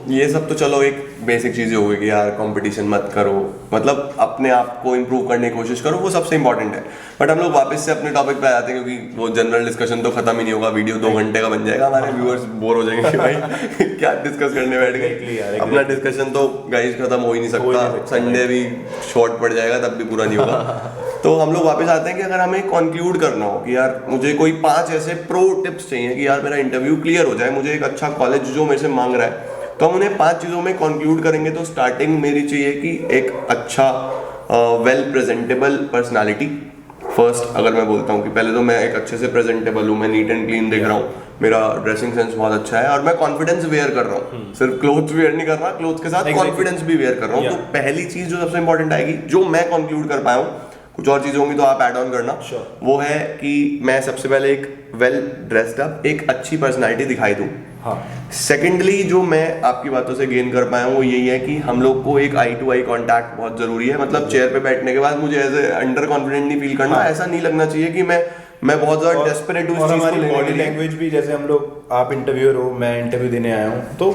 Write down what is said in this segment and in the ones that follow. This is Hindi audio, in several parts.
ये सब तो चलो एक बेसिक चीज़ें हो गई कि यार कंपटीशन मत करो, मतलब अपने आप को इम्प्रूव करने की कोशिश करो, वो सबसे इंपॉर्टेंट है। बट हम लोग वापस से अपने टॉपिक पे आ जाते हैं क्योंकि वो जनरल डिस्कशन तो खत्म ही नहीं होगा, वीडियो 2 घंटे का बन जाएगा, हमारे व्यूअर्स बोर हो जाएंगे कि भाई क्या डिस्कस करने बैठ गए। अपना डिस्कशन तो गाइस खत्म हो ही नहीं सकता, संडे भी शॉर्ट पड़ जाएगा तब भी पूरा नहीं होगा। तो हम लोग वापस आते हैं कि अगर हमें कंक्लूड करना हो कि यार मुझे कोई 5 ऐसे प्रो टिप्स चाहिए कि यार मेरा इंटरव्यू क्लियर हो जाए, मुझे एक अच्छा कॉलेज जो मेरे से मांग रहा है, तो हम उन्हें 5 चीज़ों में कंक्लूड करेंगे। तो स्टार्टिंग मेरी चाहिए कि एक अच्छा वेल प्रेजेंटेबल पर्सनालिटी। फर्स्ट अगर मैं बोलता हूँ कि पहले तो मैं एक अच्छे से प्रेजेंटेबल हूँ, मैं नीट एंड क्लीन दिख रहा हूँ, मेरा ड्रेसिंग सेंस बहुत अच्छा है और मैं कॉन्फिडेंस वेयर कर रहा हूँ, सिर्फ क्लोथ्स वेयर नहीं कर रहा, क्लोथ्स के साथ कॉन्फिडेंस भी वेयर कर रहा हूँ। तो पहली चीज़ जो सबसे इंपॉर्टेंट आएगी, जो मैं कंक्लूड कर पाया हूँ, कुछ और चीज़ें होंगी तो आप ऐड ऑन करना, वो है कि मैं सबसे पहले एक वेल ड्रेस्ड अप, एक अच्छी पर्सनालिटी दिखाई दूँ। सेकेंडली जो मैं आपकी बातों से गेन कर पाया हूँ वो यही है कि हम लोग को एक आई टू आई कॉन्टैक्ट बहुत जरूरी है। मतलब चेयर पे बैठने के बाद मुझे ऐसे अंडर कॉन्फिडेंट नहीं फील करना, ऐसा नहीं लगना चाहिए कि मैं बहुत ज्यादा डेस्परेट हूँ। और हमारी बॉडी लैंग्वेज भी, जैसे हम लोग, आप इंटरव्यूअर हो, मैं इंटरव्यू देने आया हूँ, तो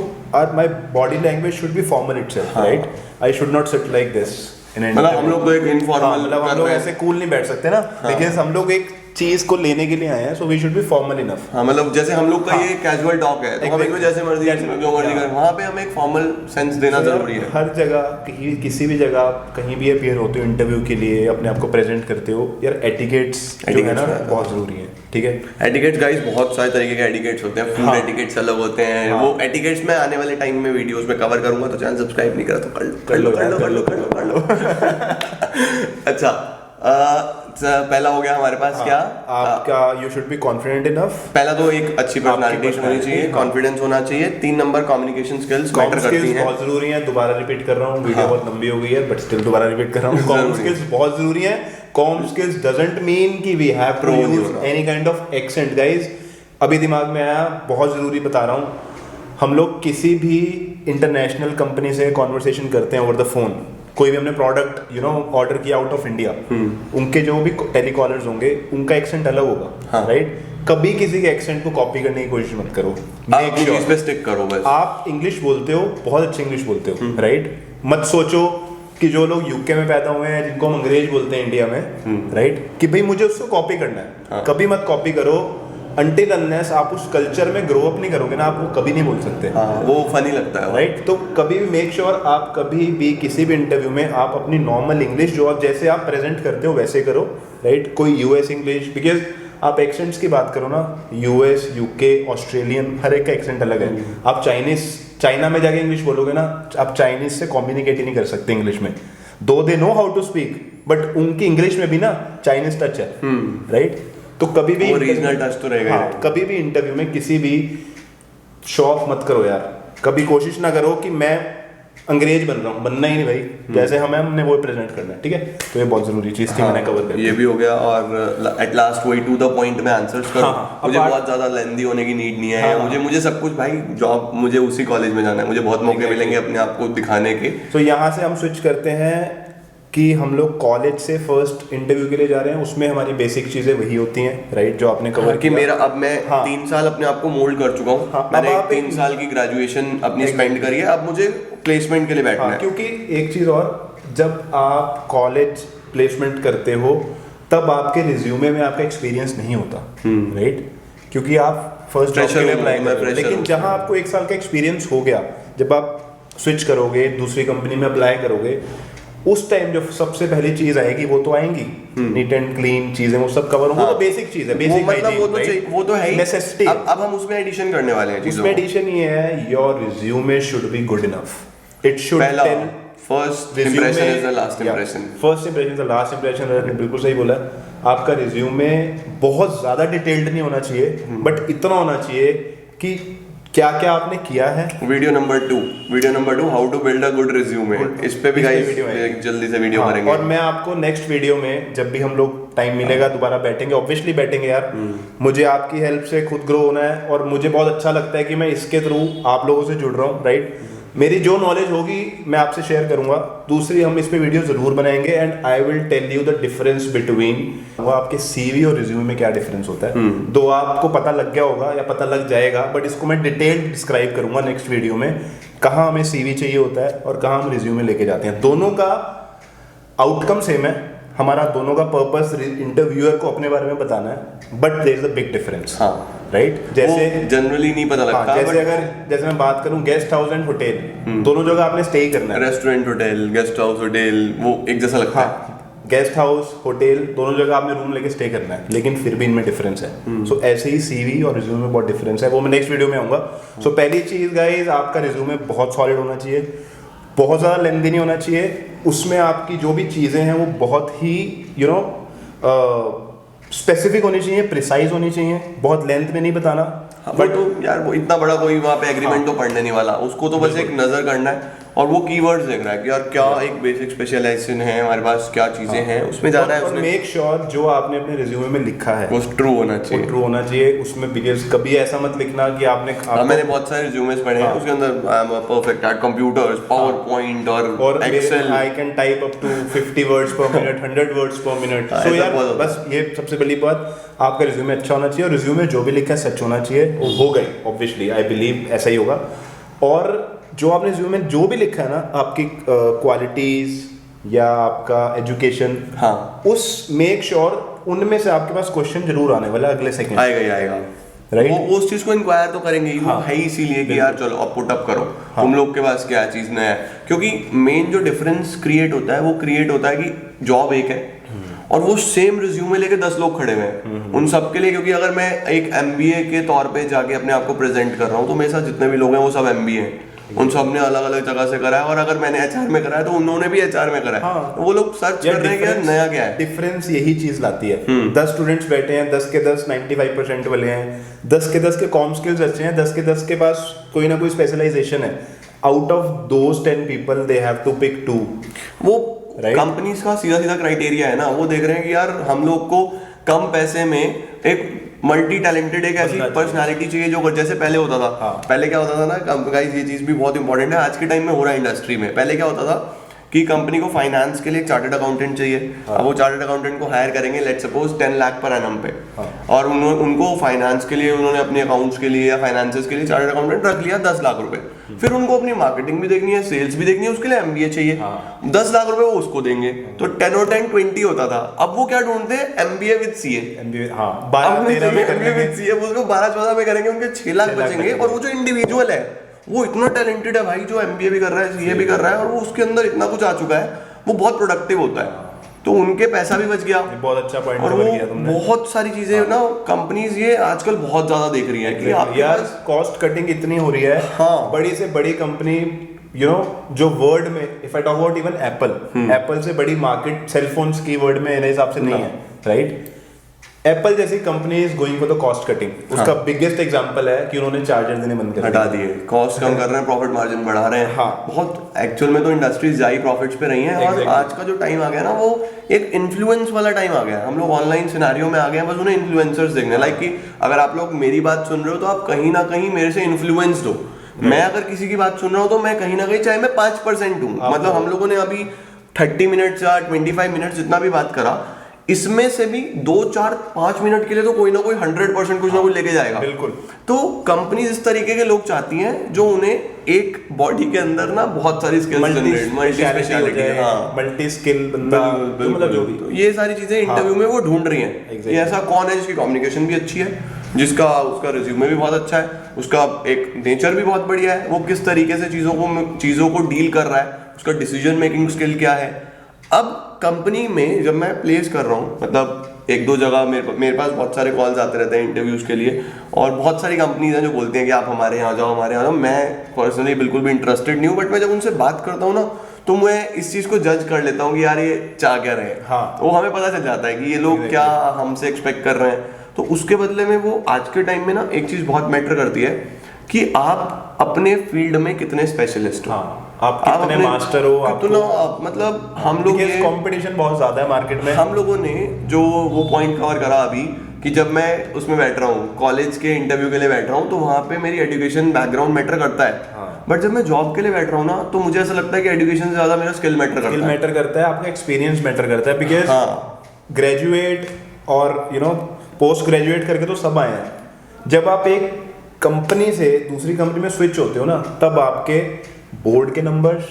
my body language should be formal itself, right? I should not sit like this. मतलब हम लोग तो एक इनफॉर्मल, मतलब हम लोग ऐसे कूल नहीं बैठ सकते ना, बिकॉज़ हम लोग एक चीज को लेने के लिए आए हैं, so we should be formal enough. हाँ, मतलब जैसे हम लोग का ये कैजुअल टॉक है, तो हम एक जैसे मर्जी जो मर्जी करें, वहाँ पे हमें एक फॉर्मल सेंस देना जरूरी है। हर जगह कहीं किसी भी जगह कहीं भी अपीयर होते हो इंटरव्यू के लिए, अपने आप को प्रेजेंट करते हो, यार एटिकेट्स जो है ना बहुत जरूरी है, ठीक है? एटिकेट्स गाइस बहुत सारे तरीके के एटिकेट्स होते हैं, फूड एटिकेट्स अलग होते हैं। वो एटिकेट्स मैं आने वाले टाइम में वीडियोस में कवर करूंगा, तो चैनल सब्सक्राइब नहीं करा तो कर लो। अच्छा, पहला हो गया हमारे पास। क्या आपका you should be confident enough. पहला तो एक अच्छी पर्सनालिटी होनी चाहिए, कॉन्फिडेंस होना चाहिए। 3 नंबर कम्युनिकेशन स्किल्स मैटर करती हैं, बहुत जरूरी है। दोबारा रिपीट कर रहा हूँ, वीडियो बहुत लंबी हो गई है बट स्टिल दोबारा रिपीट कर रहा हूँ, कॉम स्किल्स बहुत जरूरी है। कॉम स्किल्स डजंट मीन कि we have to use any kind of accent guys. अभी दिमाग में आया, बहुत जरूरी बता रहा हूँ, हम लोग किसी भी इंटरनेशनल कंपनी से कॉन्वर्सेशन करते हैं ओवर द फोन, कोई भी हमने प्रोडक्ट ऑर्डर किया आउट ऑफ इंडिया, उनके जो भी टेलीकॉलर्स होंगे उनका एक्सेंट अलग होगा, राइट? कभी किसी के एक्सेंट को कॉपी करने की कोशिश मत करो, आप इंग्लिश पे स्टिक करो बस। आप इंग्लिश बोलते हो, बहुत अच्छी इंग्लिश बोलते हो, राइट? मत सोचो कि जो लोग यूके में पैदा हुए हैं, जिनको हम अंग्रेज बोलते हैं इंडिया में, राइट, कि भाई मुझे उसको कॉपी करना है। कभी मत कॉपी करो until unless आप उस कल्चर में ग्रो अप नहीं करोगे ना, आप वो कभी नहीं बोल सकते। वो फनी लगता है, राइट? तो कभी भी मेक श्योर आप कभी भी किसी भी इंटरव्यू में आप अपनी नॉर्मल इंग्लिश जो आप जैसे आप प्रेजेंट करते हो वैसे करो, राइट? कोई यूएस इंग्लिश, बिकॉज आप एक्सेंट्स की बात करो ना, यूएस, यूके, ऑस्ट्रेलियन, हर एक का एक्सेंट अलग है। आप चाइना में जाके इंग्लिश बोलोगे ना, आप चाइनीज से कम्युनिकेट ही नहीं कर सकते इंग्लिश में। Though they know how to speak, but उनकी इंग्लिश में भी ना चाइनीज टच है, राइट? तो कभी भी रीजनल टच तो रहेगा। हाँ, कभी भी इंटरव्यू में किसी भी शो ऑफ मत करो यार। कभी कोशिश ना करो कि मैं अंग्रेज बन रहा हूँ, बनना ही नहीं भाई, जैसे हमने वो प्रेजेंट करना है, ठीक है? तो ये बहुत जरूरी चीज थी, मैंने कवर कर ये भी हो गया। और एट लास्ट वही टू द पॉइंट में आंसर्स करो। मुझे बहुत ज्यादा लेंदी होने की नीड नहीं है। मुझे सब कुछ भाई, जॉब मुझे उसी कॉलेज में जाना है, मुझे बहुत मौके मिलेंगे अपने आप को दिखाने के। तो यहाँ से हम स्विच करते हैं कि हम लोग कॉलेज से फर्स्ट इंटरव्यू के लिए जा रहे हैं, उसमें हमारी बेसिक चीजें वही होती हैं, राइट? जो आपने कवर कि मेरा अब मैं 3 साल अपने आप को मोल्ड कर चुका हूँ। मैंने 3 साल की ग्रेजुएशन अपनी स्पेंड करी है, अब मुझे प्लेसमेंट के लिए बैठना है। क्योंकि एक चीज और, जब आप कॉलेज प्लेसमेंट करते हो तब आपके रिज्यूमे में आपका एक्सपीरियंस नहीं होता, राइट? क्योंकि आप फर्स्ट जॉब के लिए अप्लाई कर रहे हो, लेकिन जहां आपको 1 साल का एक्सपीरियंस हो गया, जब आप स्विच करोगे, दूसरी कंपनी में अप्लाई करोगे, उस टाइम जो सबसे पहली चीज आएगी वो तो आएंगी, नीट एंड क्लीन चीजें, वो सब कवर होगा। वो तो बेसिक चीज है, बेसिक मतलब वो तो है ही नेसेसिटी। अब हम उसमें एडिशन करने वाले हैं। उसमें एडिशन ये है, your resume should be good enough. It should tell first impression is the last impression. First impression is the last impression. बिल्कुल सही बोला। आपका रिज्यूमे बहुत ज्यादा डिटेल्ड नहीं होना चाहिए, बट इतना होना चाहिए कि क्या क्या आपने किया है। Video number 2 how to build a good resume, इस पे भी गाइस जल्दी से वीडियो करेंगे। और मैं आपको नेक्स्ट वीडियो में, जब भी हम लोग टाइम मिलेगा दोबारा बैठेंगे, ऑब्वियसली बैठेंगे यार। मुझे आपकी हेल्प से खुद ग्रो होना है, और मुझे बहुत अच्छा लगता है कि मैं इसके थ्रू आप लोगों से जुड़ रहा हूँ, राइट? मेरी जो नॉलेज होगी मैं आपसे शेयर करूंगा। दूसरी, हम इस पे वीडियो जरूर बनाएंगे, and I will tell you the difference between, वो आपके सीवी और रिज्यूमे में क्या डिफरेंस होता है। दो आपको पता लग गया होगा या पता लग जाएगा, बट इसको मैं डिटेल डिस्क्राइब करूंगा नेक्स्ट वीडियो में कहाँ हमें सीवी चाहिए होता है और कहाँ हम रिज्यूमे लेके जाते हैं। दोनों का आउटकम सेम है, हमारा दोनों का पर्पस इंटरव्यूअर को अपने बारे में बताना है, but there is a big difference. हाँ राइट, जैसे जनरली नहीं पता लगता। जैसे मैं बात करूं गेस्ट हाउस एंड होटल, दोनों जगह आपने स्टे करना है। Restaurant hotel, guest house hotel, वो एक जैसा लगता है। हाँ, गेस्ट हाउस होटल दोनों जगह आपने रूम लेके स्टे करना है, लेकिन फिर भी इनमें डिफरेंस है। सो ऐसे ही सीवी और रिज्यूमे में बहुत डिफरेंस है, वो मैं नेक्स्ट वीडियो में आऊंगा। सो पहली चीज गाइस, आपका रिज्यूमे बहुत सॉलिड होना चाहिए, बहुत ज़्यादा लेंथी नहीं होना चाहिए, उसमें आपकी जो भी चीज़ें हैं वो बहुत ही स्पेसिफिक होनी चाहिए, प्रिसाइज होनी चाहिए, बहुत लेंथ में नहीं बताना। बट यार वो इतना बड़ा कोई वहाँ पे एग्रीमेंट तो पढ़ने नहीं वाला, उसको तो बस एक नजर करना है और वो कीवर्ड्स देख रहा है कि यार क्या एक बेसिक स्पेशलाइजेशन है हमारे पास, क्या चीजें हैं, उसमें जाना है। मेक श्योर जो आपने अपने रिज्यूमे में लिखा है वो ट्रू होना चाहिए, ट्रू होना चाहिए उसमें। बिकॉज कभी ऐसा मत लिखना कि आपने मैंने बहुत सारे रिज्यूमेस पढ़े हैं, उसके अंदर I am perfect at computers, power point और excel, I can type up to 50 words per minute, 100 words per minute. So यार बस ये सबसे बड़ी बात, आपका रिज्यूमे अच्छा होना चाहिए और रिज्यूमे जो भी लिखा है सच होना चाहिए। वो हो गई ऑब्वियसली, आई बिलीव ऐसा ही होगा। और जो आपने रिज्यूमे में जो भी लिखा है ना, आपकी क्वालिटीज या आपका एजुकेशन, हाँ, उस मेक श्योर उनमें से आपके पास क्वेश्चन जरूर आने वाला है अगले सेकंड। आएगा ही आएगा, राइट। वो उस चीज को इंक्वायर तो करेंगे ही, वो है इसीलिए कि यार चलो अब पुट अप करो, तुम लोग के पास क्या चीज नया है। क्योंकि मेन जो डिफरेंस क्रिएट होता है वो क्रिएट होता है कि जॉब एक है और वो सेम रिज्यूमे लेके 10 लोग खड़े हुए हैं उन सब के लिए। क्योंकि अगर मैं एक MBA के तौर पे जाके अपने आप को प्रेजेंट कर रहा हूँ तो मेरे साथ जितने भी लोग हैं वो सब MBA हैं, उन सब ने अलग अलग जगह से करा है। और अगर मैंने HR में करा है तो उन्होंने भी HR में करा है। हाँ, तो वो लोग सर्च कर रहे हैं कि यार नया क्या है। डिफरेंस यही चीज लाती है। 10 स्टूडेंट्स बैठे हैं, 10 के 10 95% वाले हैं, 10 के 10 के कॉम स्किल्स अच्छे हैं, 10 के 10 के पास कोई ना कोई स्पेशलाइजेशन है। Out of those 10 people they have to pick 2। वो कंपनीज का सीधा सीधा क्राइटेरिया है ना, वो देख रहे हैं कि यार हम लोग को कम पैसे में एक मल्टी टैलेंटेड एक ऐसी पर्सनालिटी चाहिए जो जैसे पहले होता था। पहले क्या होता था ना गाइस, ये चीज भी बहुत इंपॉर्टेंट है, आज के टाइम में हो रहा है इंडस्ट्री में। पहले क्या होता था कि कंपनी को फाइनेंस के लिए एक चार्टर्ड अकाउंटेंट चाहिए। अब वो चार्टर्ड अकाउंटेंट को हायर करेंगे let's suppose 10 lakh per annum पे, और उनको फाइनेंस के लिए उन्होंने अपने अकाउंट्स के लिए या फाइनेंसेस के लिए चार्टर्ड अकाउंटेंट रख लिया 10 लाख रुपए। फिर उनको अपनी मार्केटिंग भी देखनी है, सेल्स भी देखनी है, उसके लिए MBA चाहिए। 10 लाख रुपए वो उसको देंगे, तो 10 और 10 20 होता था। अब वो क्या ढूंढते हैं, MBA with CA। MBA with CA वो उसको 12-14 में करेंगे, उनके 6 लाख बचेंगे। और वो जो इंडिविजुअल है वो इतना टैलेंटेड है भाई, जो MBA भी कर रहा है, CA भी कर रहा है, और वो उसके अंदर इतना कुछ आ चुका है, वो बहुत प्रोडक्टिव होता है, तो उनके पैसा भी बच गया। बहुत अच्छा पॉइंट और वो बहुत सारी चीजें ना कंपनीज ये आजकल बहुत ज्यादा देख रही है कि यार कॉस्ट कटिंग इतनी हो रही है। हाँ, बड़ी से बड़ी कंपनी जो वर्ल्ड में, if I talk about even Apple से बड़ी मार्केट सेलफोन्स की वर्ल्ड में मेरे हिसाब से नहीं है, राइट। एप्पल जैसी company is going for the cost cutting. उसका बिगेस्ट एग्जांपल है कि उन्होंने चार्जर देने बंद कर हटा दिए, कॉस्ट कम कर रहे हैं, प्रॉफिट मार्जिन बढ़ा रहे हैं। हाँ, बहुत एक्चुअल में तो इंडस्ट्रीज ज्यादा प्रॉफिट्स पे रही हैं। और आज का जो टाइम आ गया ना, वो एक इन्फ्लुएंस वाला टाइम आ गया। हम लोग ऑनलाइन सिनेरियो में आ गए हैं, बस उन्हें इन्फ्लुएंसर्स देखने। लाइक कि अगर आप लोग मेरी बात सुन रहे हो तो आप कहीं ना कहीं मेरे से इन्फ्लुएंस दो। मैं अगर किसी की बात सुन रहा हूँ तो मैं कहीं ना कहीं, चाहे मैं 5% हूँ, मतलब हम लोगों ने अभी 30 मिनट्स या 25 मिनट्स जितना भी बात करा, इसमें से भी 2, 4, 5 मिनट के लिए तो कोई ना कोई 100% कुछ ना कुछ लेके जाएगा। बिल्कुल। तो कंपनीज इस तरीके के लोग चाहती हैं जो उन्हें एक बॉडी के अंदर ना बहुत सारी skills, multi speciality, multi skill बंदा, मतलब जो भी, तो ये सारी चीजें इंटरव्यू में वो ढूंढ रही हैं। ये ऐसा कौन है जिसकी कम्युनिकेशन भी अच्छी है, जिसका उसका रिज्यूमे भी बहुत अच्छा है, उसका एक नेचर भी बहुत बढ़िया है, वो किस तरीके से चीजों को डील कर रहा है, उसका डिसीजन मेकिंग स्किल क्या है। अब कंपनी में जब मैं प्लेस कर रहा हूँ, मतलब 1-2 जगह मेरे पास बहुत सारे कॉल्स आते रहते हैं इंटरव्यूज के लिए, और बहुत सारी कंपनीज हैं जो बोलती हैं कि आप हमारे यहाँ जाओ, हमारे यहाँ जाओ। मैं पर्सनली बिल्कुल भी इंटरेस्टेड नहीं हूँ, बट मैं जब उनसे बात करता हूँ ना, तो मैं इस चीज़ को जज कर लेता हूँ कि यार ये चाह क्या रहे हैं। हाँ, वो हमें पता चल जाता है कि ये लोग क्या हमसे एक्सपेक्ट कर रहे हैं। तो उसके बदले में वो आज के टाइम में ना एक चीज़ बहुत मैटर करती है कि आप अपने फील्ड में कितने स्पेशलिस्ट हो, आप कितने मास्टर हो, मतलब हम लोग, ये कंपटीशन बहुत ज्यादा है मार्केट में। हम लोगों ने जो वो पॉइंट कवर करा अभी कि जब मैं उसमें बैठ रहा हूँ, कॉलेज के इंटरव्यू के लिए बैठ रहा हूँ, तो वहाँ पे मेरी एजुकेशन बैकग्राउंड मैटर करता है। बट जब मैं जॉब के लिए बैठ रहा हूँ ना, तो मुझे ऐसा लगता है कि एजुकेशन से ज्यादा मेरा स्किल मैटर करता है, आपका एक्सपीरियंस मैटर करता है। बिकॉज ग्रेजुएट और पोस्ट ग्रेजुएट करके तो सब आए हैं। जब आप एक कंपनी से दूसरी कंपनी में स्विच होते हो ना, तब आपके बोर्ड के नंबर्स,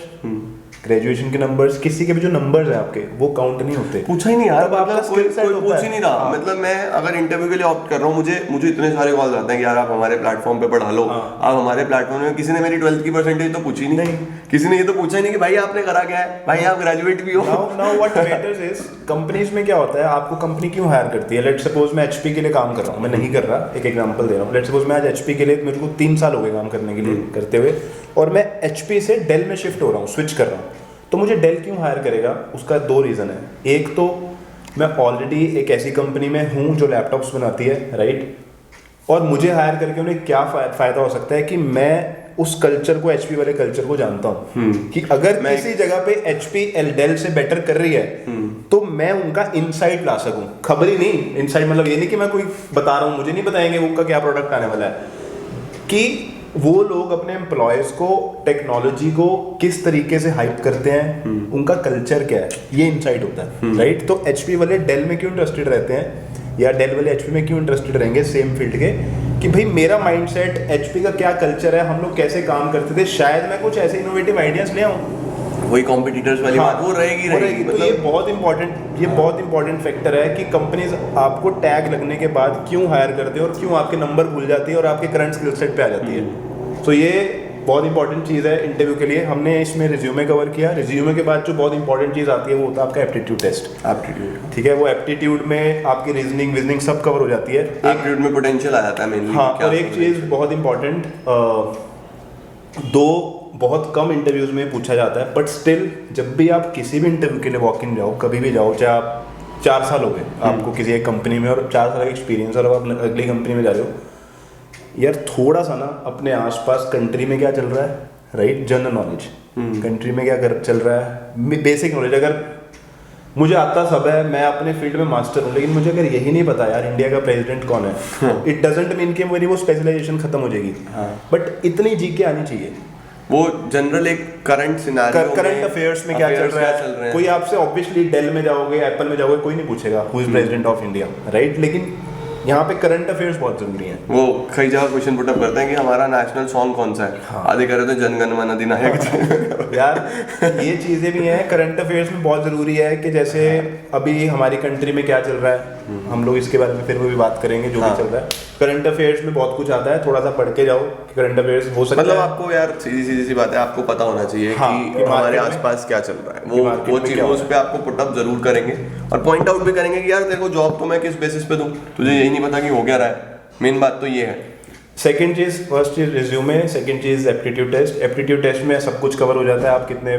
ग्रेजुएशन के नंबर्स, किसी के भी जो नंबर्स हैं आपके, वो काउंट नहीं होते। पूछा ही नहीं यार, तब आपका मतलब कोई skill set कोई होता पूछ है। ही नहीं रहा। हाँ। मतलब मैं अगर इंटरव्यू के लिए ऑप्ट कर रहा हूँ, मुझे इतने सारे कॉल आते हैं कि यार आप हमारे प्लेटफॉर्म पे पढ़ा लो, हाँ। आप हमारे प्लेटफॉर्म में। किसी ने मेरी 12th की परसेंटेज तो पूछी नहीं, किसी ने ये तो पूछा ही नहीं कि भाई आपने करा क्या है, भाई आप ग्रेजुएट भी हो। Now what matters is companies में क्या होता है, आपको कंपनी क्यों हायर करती है। लेट्स सपोज मैं एचपी के लिए काम कर रहा हूँ, मैं नहीं कर रहा, एक एग्जांपल दे रहा हूँ। लेट्स सपोज मैं आज एचपी के लिए, मेरे को 3 साल हो गए काम करने के लिए करते हुए, और मैं एचपी से डेल में शिफ्ट हो रहा हूँ, स्विच कर रहा हूँ। तो मुझे डेल क्यों हायर करेगा, उसका 2 रीज़न है। एक तो मैं ऑलरेडी एक ऐसी कंपनी में हूँ जो लैपटॉप्स बनाती है, राइट, और मुझे हायर करके उन्हें क्या फ़ायदा हो सकता है कि मैं उस कल्चर को, एचपी वाले कल्चर को जानता हूँ कि अगर किसी जगह पे एचपी डेल से बेटर कर रही है तो मैं उनका इनसाइट ला सकूँ। खबर ही नहीं, इनसाइट मतलब ये नहीं कि मैं कोई बता रहा हूँ, मुझे नहीं बताएंगे उनका क्या प्रोडक्ट आने वाला है, कि वो लोग अपने एम्प्लॉयज़ को, टेक्नोलॉजी को किस तरीके से हाइप करते हैं, उनका कल्चर क्या है, ये इनसाइट होता है, राइट। तो एचपी वाले डेल में क्यों इंटरेस्टेड रहते हैं, या डेल वाले एचपी में क्यों इंटरेस्टेड रहेंगे सेम फील्ड के, कि भाई मेरा माइंडसेट, एचपी का क्या कल्चर है, हम लोग कैसे काम करते थे, शायद मैं कुछ ऐसे इनोवेटिव आइडियाज ले आऊँ। वही कॉम्पिटिटर्स वाली बात, वो रहेगी। तो ये बहुत इंपॉर्टेंट फैक्टर है कि कंपनीज आपको टैग लगने के बाद क्यों हायर करते हैं और क्यों आपके नंबर भूल जाती है और आपके करंट स्किल सेट पे आ जाती है। तो ये बहुत इंपॉर्टेंट चीज़ है इंटरव्यू के लिए। हमने इसमें रिज्यूमे कवर किया। रिज्यूमे के बाद जो बहुत इंपॉर्टेंट चीज़ आती है वो होता है आपका एप्टीट्यूड टेस्ट। एप्टीट्यूड, ठीक है, वो एप्टीट्यूड में आपकी रीजनिंग विजनिंग सब कवर हो जाती है। एप्टीट्यूड में पोटेंशियल आ जाता है मेनली। हाँ, और एक चीज़ बहुत इंपॉर्टेंट, 2 बहुत कम इंटरव्यूज में पूछा जाता है, बट स्टिल जब भी आप किसी भी इंटरव्यू के लिए वॉक इन जाओ, कभी भी जाओ, चाहे आप 4 साल हो गए आपको किसी एक कंपनी में और 4 साल का एक्सपीरियंस, और आप अगली कंपनी में जा रहे हो, यार थोड़ा सा ना अपने आसपास कंट्री में क्या चल रहा है, राइट, जनरल नॉलेज, कंट्री में क्या चल रहा है, बेसिक नॉलेज। अगर मुझे आता सब है, मैं अपने फील्ड में मास्टर हूँ, लेकिन मुझे अगर यही नहीं पता यार इंडिया का प्रेसिडेंट कौन है, इट डजंट मीन कि मेरी वो स्पेशलाइजेशन खत्म हो जाएगी। बट इतनी जीके आनी चाहिए। वो जनरल एक करंट सिनेरियो, करंट अफेयर्स में क्या चल रहा है। कोई आपसे ऑब्वियसली डेल में जाओगे, एप्पल में जाओगे, कोई नहीं पूछेगा who is president of India, right. लेकिन यहाँ पे करंट अफेयर्स बहुत जरूरी हैं। वो कई जगह क्वेश्चन पुट अप करते हैं कि हमारा नेशनल सॉन्ग कौन सा है। हाँ। आधे कह रहे थे जनगण मन अधिनायक। यार ये चीज़ें भी हैं, करंट अफेयर्स में बहुत ज़रूरी है कि जैसे अभी हमारी कंट्री में क्या चल रहा है, हम लोग इसके बारे में फिर भी बात करेंगे जो भी चल रहा है। करंट अफेयर्स में बहुत कुछ आता है, थोड़ा सा पढ़ के जाओ कि करंट अफेयर्स हो सकता है। मतलब आपको यार सीधी सी बात है, आपको पता होना चाहिए कि हमारे आसपास क्या चल रहा है। वो चीज़ उस पर आपको पुट अप जरूर करेंगे और पॉइंट आउट भी करेंगे कि यार देखो जॉब तो मैं किस बेसिस पे दूं, तुझे यही नहीं पता कि हो क्या रहा है। मेन बात तो ये है। सेकंड चीज़, फर्स्ट चीज़ रिज्यूमे, सेकंड चीज़ एप्टीट्यूड टेस्ट। एप्टीट्यूड टेस्ट में सब कुछ कवर हो जाता है, आप कितने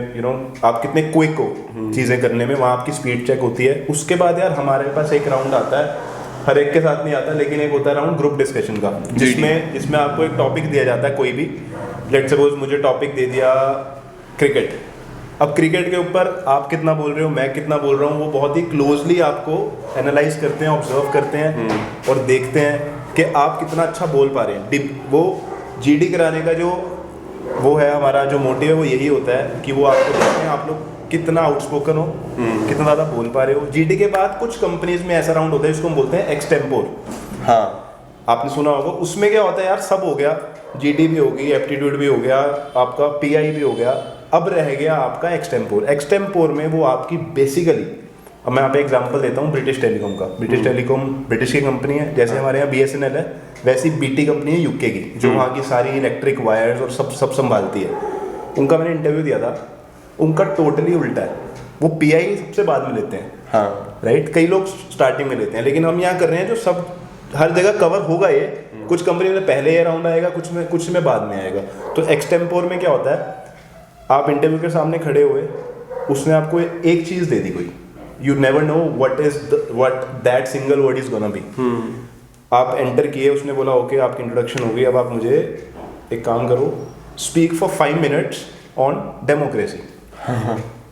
आप कितने क्विक हो चीज़ें करने में, वहाँ आपकी स्पीड चेक होती है। उसके बाद यार हमारे पास एक राउंड आता है, हर एक के साथ नहीं आता, लेकिन एक होता है राउंड ग्रुप डिस्कशन का, जिसमें आपको एक टॉपिक दिया जाता है कोई भी। लेट्स सपोज मुझे टॉपिक दे दिया क्रिकेट। अब क्रिकेट के ऊपर आप कितना बोल रहे हो, मैं कितना बोल रहा हूँ, वो बहुत ही क्लोजली आपको एनालाइज करते हैं, ऑब्जर्व करते हैं और देखते हैं कि आप कितना अच्छा बोल पा रहे हैं। वो जीडी कराने का जो वो है, हमारा जो मोटिव है वो यही होता है कि वो आपको देखते हैं आप लोग कितना आउटस्पोकन हो, कितना ज़्यादा बोल पा रहे हो। जीडी के बाद कुछ कंपनीज में ऐसा राउंड होता है जिसको हम बोलते हैं एक्सटेम्पोर। हाँ, आपने सुना होगा। उसमें क्या होता है यार, सब हो गया, जीडी भी होगी, एप्टीट्यूड भी हो गया, आपका पीआई भी हो गया, अब रह गया आपका एक्सटेम्पोर। एक्सटेम्पोर में वो आपकी बेसिकली, अब मैं यहाँ पे एग्जांपल देता हूँ ब्रिटिश टेलीकॉम का। ब्रिटिश टेलीकॉम ब्रिटिश की कंपनी है, जैसे हमारे यहाँ BSNL है, वैसी BT कंपनी है यूके की, जो वहाँ की सारी इलेक्ट्रिक वायर्स और सब संभालती है। उनका मैंने इंटरव्यू दिया था, उनका टोटली उल्टा है। वो पीआई सबसे बाद में लेते हैं, हाँ राइट, कई लोग स्टार्टिंग में लेते हैं, लेकिन हम यहाँ कर रहे हैं जो सब हर जगह कवर होगा। ये कुछ कंपनी में पहले ये राउंड आएगा, कुछ में बाद में आएगा। तो एक्सटेम्पोर में क्या होता है, आप इंटरव्यू के सामने खड़े हुए, उसने आपको एक चीज़ दे दी कोई, you never know what that single word is gonna be. आप एंटर किए, उसने बोला ओके आपकी इंट्रोडक्शन हो गई, अब आप मुझे एक काम करो, speak for 5 minutes on democracy.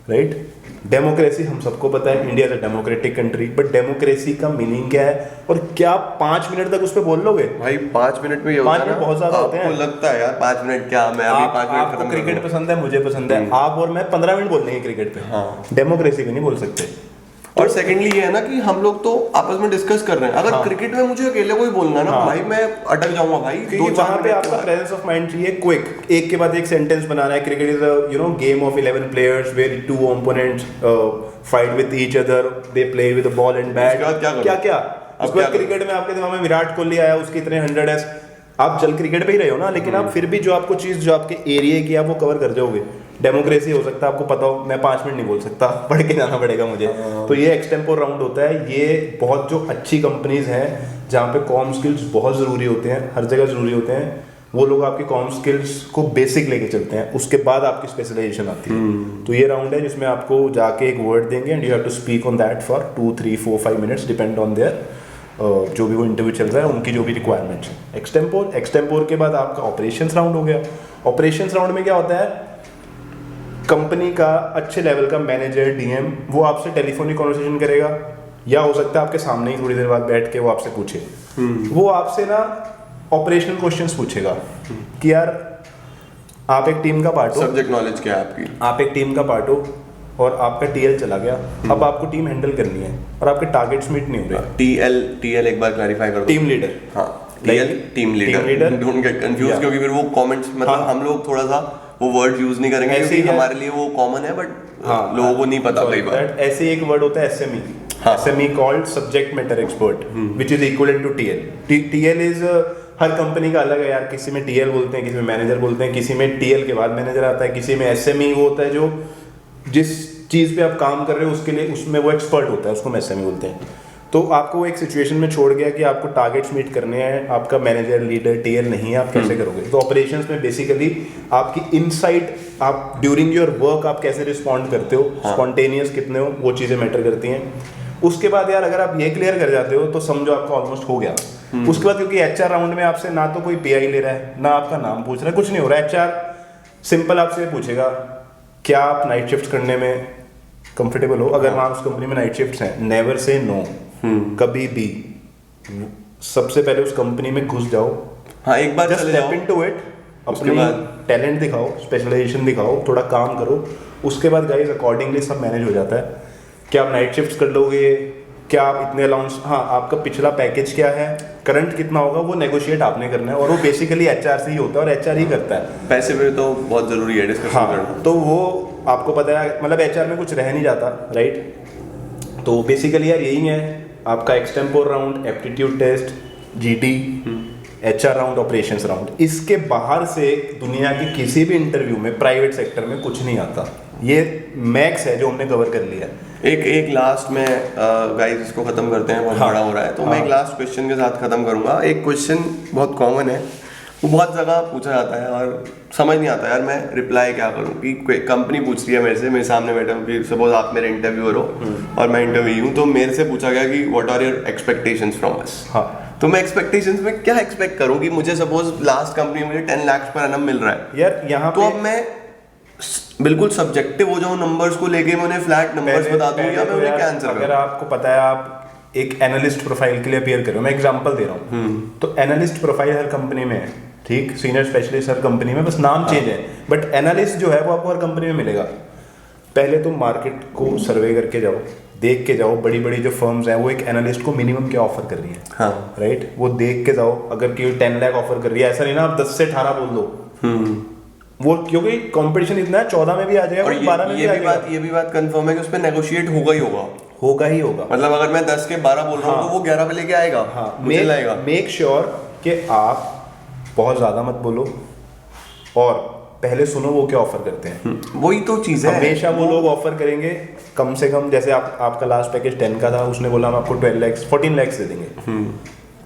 Right, democracy हम सबको पता है, India is a democratic country, but democracy का मीनिंग क्या है और क्या 5 मिनट तक उस पर बोल लोगे? भाई 5 मिनट में ये होता है 5 मिनट बहुत ज्यादा होते हैं। आपको लगता है यार 5 मिनट क्या, मैं अभी 5 मिनट आपको क्रिकेट पसंद है, मुझे पसंद है, आप और मैं 15 मिनट बोल देंगे क्रिकेट पे। हाँ, डेमोक्रेसी पे नहीं बोल सकते। और सेकंडली ये है ना कि हम लोग तो आपस में डिस्कस कर रहे हैं, अगर क्रिकेट में मुझे अकेले कोई बोलना ना भाई मैं अटक जाऊंगा भाई। क्योंकि वहाँ पे आपका प्रेजेंस ऑफ माइंड चाहिए, क्विक एक के बाद एक सेंटेंस बनाना है। Cricket is a game of 11 players where 2 opponents fight with each other, they play with the ball and bat. क्या उसके बाद क्रिकेट में आपके दिमाग में विराट कोहली आया, उसके इतने 100 है, आप चल क्रिकेट पे ही रहे हो ना, लेकिन आप फिर भी जो आपको चीज जो आपके एरिया की आप वो कवर कर जाओगे। डेमोक्रेसी हो सकता है, आपको पता हो मैं 5 मिनट नहीं बोल सकता, पढ़ के जाना पड़ेगा मुझे। तो ये एक्सटेम्पोर राउंड होता है। ये बहुत जो अच्छी कंपनीज हैं जहाँ पे कॉम स्किल्स बहुत ज़रूरी होते हैं, हर जगह ज़रूरी होते हैं, वो लोग आपकी कॉम स्किल्स को बेसिक लेके चलते हैं, उसके बाद आपकी स्पेशलाइजेशन आती है। तो ये राउंड है जिसमें आपको जाके एक वर्ड देंगे and you have to speak on that for 2, 3, 4, 5 minutes depend on there जो भी वो इंटरव्यू चल रहा है, उनकी जो भी रिक्वायरमेंट्स है। एक्सटेम्पोर के बाद आपका ऑपरेशंस राउंड हो गया। ऑपरेशंस राउंड में क्या होता है, कंपनी का अच्छे लेवल का मैनेजर डीएम वो आपसे टेलीफोनिक कन्वर्सेशन करेगा, या हो सकता है आपके सामने ही थोड़ी देर बाद बैठ के वो आपसे पूछे। वो आपसे ना ऑपरेशनल क्वेश्चंस पूछेगा कि यार आप एक टीम का पार्ट हो, सब्जेक्ट नॉलेज क्या है आपकी, आप एक टीम का पार्ट हो और आपका टीएल चला गया, अब आपको टीम हैंडल करनी है और आपके टारगेट्स मीट नहीं हो रहे। टीएल एक बार क्लैरिफाई कर दो। Team leader. हाँ, team leader, don't get confused, क्योंकि फिर वो कमेंट्स मतलब हम लोग थोड़ा सा वो वर्ड यूज नहीं करेंगे क्योंकि हमारे लिए वो कॉमन है, बट लोगों को नहीं पता कई बार। ऐसे एक वर्ड होता है SME, SME called subject matter expert, which is equivalent to TL. TL is हर कंपनी का अलग है यार, किसी में टीएल बोलते हैं, किसी में मैनेजर बोलते हैं, किसी में टीएल के बाद मैनेजर आता है, किसी में एसएमई वो होता है जो जिस चीज पे आप काम कर रहे हो उसके लिए उसमें वो एक्सपर्ट होता है, उसको एसएमई बोलते हैं। तो आपको एक सिचुएशन में छोड़ गया कि आपको टारगेट्स मीट करने हैं, आपका मैनेजर लीडर टीएल नहीं है, आप कैसे करोगे? तो ऑपरेशंस में बेसिकली आपकी इनसाइट, आप ड्यूरिंग योर वर्क आप कैसे रिस्पॉन्ड करते हो, स्पॉन्टेनियस कितने हो, वो चीज़ें मैटर करती हैं। उसके बाद यार अगर आप ये क्लियर कर जाते हो तो समझो आपका ऑलमोस्ट हो गया। उसके बाद क्योंकि एचआर राउंड में आपसे ना तो कोई पीआई ले रहा है, ना आपका नाम पूछ रहा है, कुछ नहीं हो रहा है। एचआर सिंपल आपसे पूछेगा क्या आप नाइट शिफ्ट करने में कंफर्टेबल हो? अगर वहाँ उस कंपनी में नाइट शिफ्ट्स हैं, नेवर से नो, कभी भी। सबसे पहले उस कंपनी में घुस जाओ, हाँ एक बार जस्ट स्टेप इनटू इट, अपनी टैलेंट दिखाओ, स्पेशलाइजेशन दिखाओ, थोड़ा काम करो। उसके बाद गाइस अकॉर्डिंगली सब मैनेज हो जाता है। क्या आप नाइट शिफ्ट्स कर लोगे, क्या आप इतने अलाउंस, हाँ आपका पिछला पैकेज क्या है, करंट कितना होगा, वो नेगोशिएट आपने करना है, और वो बेसिकली एचआर से ही होता है और एचआर ही करता है। पैसे पे तो बहुत जरूरी है डिस्कशन करना। तो वो आपको पता है, मतलब एचआर में कुछ रह नहीं जाता, राइट? तो बेसिकली यार यही है आपका extempore round, aptitude test, GT, HR round, operations round. इसके बाहर से दुनिया के किसी भी इंटरव्यू में प्राइवेट सेक्टर में कुछ नहीं आता। ये मैक्स है जो हमने कवर कर लिया है। एक लास्ट में गाइस इसको खत्म करते हैं, बहुत बड़ा हो रहा है, तो मैं एक लास्ट क्वेश्चन के साथ खत्म करूंगा। एक क्वेश्चन बहुत कॉमन है, वो बहुत जगह पूछा जाता है और समझ नहीं आता यार मैं रिप्लाई क्या करूं। कि कंपनी पूछ रही है मेरे से, मेरे सामने बैठा हूँ कि सपोज आप मेरे इंटरव्यूअर हो और मैं इंटरव्यू हूँ, तो मेरे से पूछा गया कि what are your expectations from us. तो मैं एक्सपेक्टेशंस में क्या एक्सपेक्ट करूं कि मुझे सपोज लास्ट कंपनी में मुझे 10 लाख पर एनम मिल रहा है यार यहाँ तो अब मैं बिल्कुल सब्जेक्टिव हो जाऊं नंबर्स को लेके, मैं उन्हें फ्लैट नंबर्स बता दूं या मैं उन्हें क्या आंसर करूं? अगर आपको पता है आप एक एनालिस्ट प्रोफाइल के लिए अपियर कर रहे हो, मैं एग्जांपल दे रहा हूँ, तो एनालिस्ट प्रोफाइल हर कंपनी में है, ठीक, सीनियर स्पेशलिस्ट हर कंपनी में, बस नाम चेंज है, बट एनालिस्ट जो है वो आपको हर कंपनी में मिलेगा। पहले तो मार्केट को सर्वे करके जाओ, देख के जाओ बड़ी बड़ी जो फर्म्स हैं वो एक एनालिस्ट को मिनिमम क्या ऑफर कर रही है, हाँ राइट? वो देख के जाओ। अगर कोई 10 लाख ऑफर कर रही है, ऐसा नहीं ना आप 10 से 18 बोल दो, वो क्योंकि कंपटीशन इतना है, 14 में भी आ जाएगा और 12 में भी आ जाएगा। ये भी बात कंफर्म है कि उस पर नेगोशिएट होगा ही होगा। मतलब अगर मैं 10 के 12 बोल रहा हूँ तो वो 11 पे लेके आएगा, मुझे लाएगा। मेक श्योर कि आप बहुत ज्यादा मत बोलो और पहले सुनो वो क्या ऑफर करते हैं। वही तो चीज है, हमेशा वो लोग ऑफर करेंगे कम से कम, जैसे आपका लास्ट पैकेज 10 का था, उसने बोला हम आपको 12 लाख 14 लाख दे देंगे।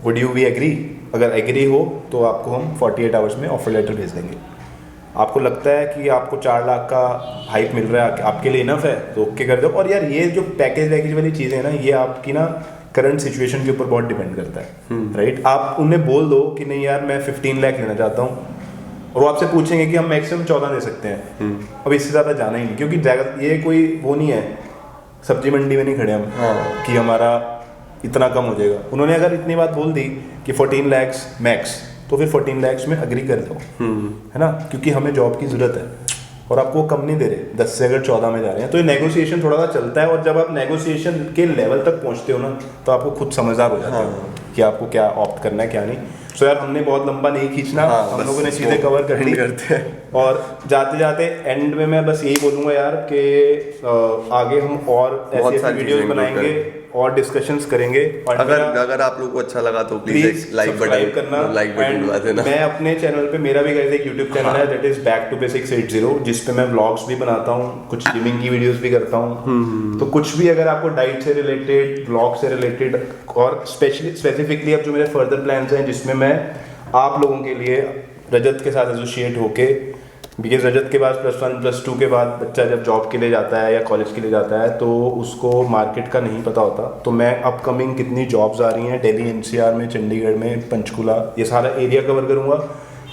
Would you be agree? अगर एग्री हो तो आपको हम 48 आवर्स में ऑफर लेटर भेज देंगे। आपको लगता है कि आपको 4 लाख का हाइप मिल रहा है, आपके लिए इनफ है, तो ओके कर दो। और यार ये जो पैकेज वाली चीज़ें हैं ना, ये आपकी ना करंट सिचुएशन के ऊपर बहुत डिपेंड करता है, राइट? आप उन्हें बोल दो कि नहीं यार मैं 15 लाख लेना चाहता हूँ, और वो आपसे पूछेंगे कि हम मैक्सिमम 14 दे सकते हैं, अब इससे ज़्यादा जाना ही नहीं, क्योंकि ये कोई वो नहीं है, सब्जी मंडी में नहीं खड़े हम कि हमारा इतना कम हो जाएगा। उन्होंने अगर इतनी बात बोल दी कि 14 लाख मैक्स, तो फिर 14 लाख में अग्री कर दो, है ना, क्योंकि हमें जॉब की ज़रूरत है। और आपको वो कम नहीं दे रहे, 10 से अगर 14 में जा रहे हैं, तो ये नेगोशिएशन थोड़ा सा चलता है। और जब आप नेगोशिएशन के लेवल तक पहुंचते हो ना, तो आपको खुद समझदार हो जाता है कि आपको क्या ऑप्ट करना है क्या नहीं। सो यार हमने बहुत लंबा नहीं खींचना, हम लोगों ने चीज़ें कवर कर ली करते हैं। और जाते जाते एंड में मैं बस यही बोलूँगा यार कि आगे हम और बहुत ऐसी सारी वीडियोस चीज़ें बनाएंगे और डिस्कशंस करेंगे। और अगर आप लोग को अच्छा लगा तो प्लीज लाइक सब्सक्राइब करना, बटन दबा देना। मैं अपने चैनल पे, मेरा भी गाइस एक यूट्यूब चैनल है that is back to basics 80, जिस पे मैं व्लॉग्स भी बनाता हूँ, कुछ गेमिंग की वीडियोस भी करता हूँ। तो कुछ भी अगर आपको डाइट से रिलेटेड, व्लॉग से रिलेटेड और स्पेसिफिकली अब जो मेरे फर्दर प्लान्स हैं जिसमें मैं आप लोगों के लिए रजत के साथ एसोसिएट होके, बिकॉज रजत के बाद +1 +2 के बाद बच्चा जब जॉब के लिए जाता है या कॉलेज के लिए जाता है तो उसको मार्केट का नहीं पता होता। तो मैं अपकमिंग कितनी जॉब्स आ रही हैं दिल्ली NCR में, चंडीगढ़ में, पंचकुला, ये सारा एरिया कवर करूँगा।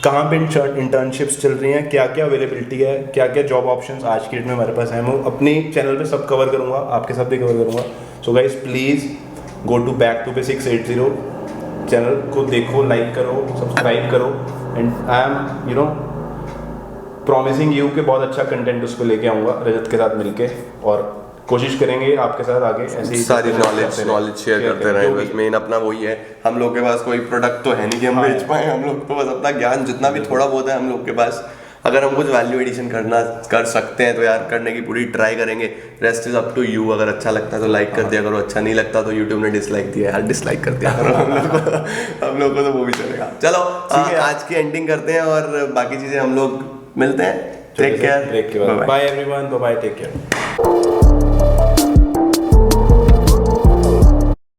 कहाँ पे इंटर्नशिप्स चल रही हैं, क्या क्या अवेलेबिलिटी है, क्या क्या जॉब ऑप्शंस आज की डेट में हमारे पास हैं, मैं अपनी चैनल पे सब कवर करूँगा, आपके साथ भी कवर करूँगा। So guys please go to back to basics 80, channel को देखो, लाइक करो, सब्सक्राइब करो, and I am you know promising you कि बहुत अच्छा कंटेंट उस पर लेके आऊँगा रजत के साथ मिलके, और कोशिश करेंगे आपके साथ आगे ऐसे ही सारी नॉलेज शेयर करते रहे। बस मेन अपना वही है, हम लोग के पास कोई प्रोडक्ट तो है नहीं कि हम बेच पाए, हम लोग तो बस अपना ज्ञान जितना भी थोड़ा बहुत है हम लोग के पास, अगर हम कुछ वैल्यू एडिशन कर सकते हैं तो यार करने की पूरी ट्राई करेंगे। Rest is up to you. अगर अच्छा लगता है तो लाइक कर दिया करो, अच्छा नहीं लगता तो यूट्यूब ने डिसलाइक दिया यार, डिसलाइक कर दिया करो हम लोग को तो वो भी चलेगा। चलो आज की एंडिंग करते हैं और बाकी चीजें हम लोग मिलते हैं। Take care, bye everyone, bye, take care.